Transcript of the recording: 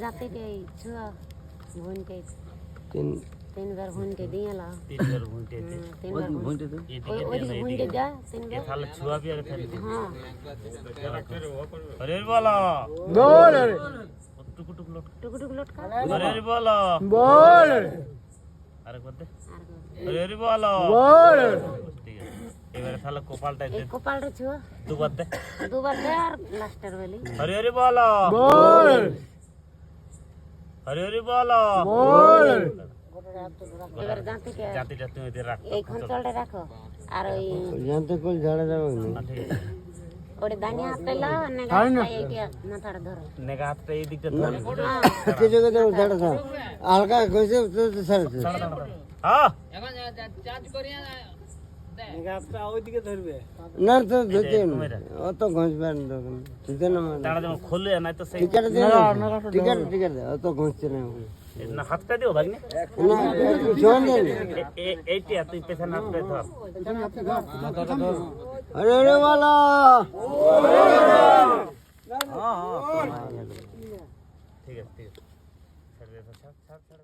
জাতিতে ছুয়া ভুনকে তিন তিনবার ভুনকে দিয়ে লা তিনবার ভুনতে দে তিনবার ভুনকে এদিকে ওই দে না ভুনকে এদিকে যা তিনবার তাহলে ছুয়া বিয়ার খালি হ্যাঁ আরে বলো বল রে টুকু টুকু লট টুকু টুকু লটকা আরে বলো বল রে আরে করতে আর আরে বলো বল ঠিক আছে এবারে তাহলে কপালটা দে এই কপালটা ছুয়া দুবার দে দুবার দে আর লাস্টের বেলি আরে বলো বল আরে বলো বল এবার জাতিকে জাতিটা তুমি দিয়ে রাখ এই খঞ্চলটা রাখো আর ওই জানতে কল ঝাড়া যাবে না ঠিক আছে ওরে দানি হাতলা নেগা এইটা মাথাটা ধরো নেগা হাতটা এই দিকটা ধরে কে জায়গা দাও ঝাড়া দাও হালকা কইছে তো ছাড়ে হ্যাঁ না তো ধরতে অত ঘষবেন দোকান ঠিক না তারা যখন খোলে নাই তো সেই টিকার দে টিকার দে অত ঘষছে না না হাতটা দিও ভাগ্নে না জোন দেন এইটা তুই পেছনে হাতটা ধর আরে আরে वाला হ্যাঁ হ্যাঁ ঠিক আছে ঠিক আছে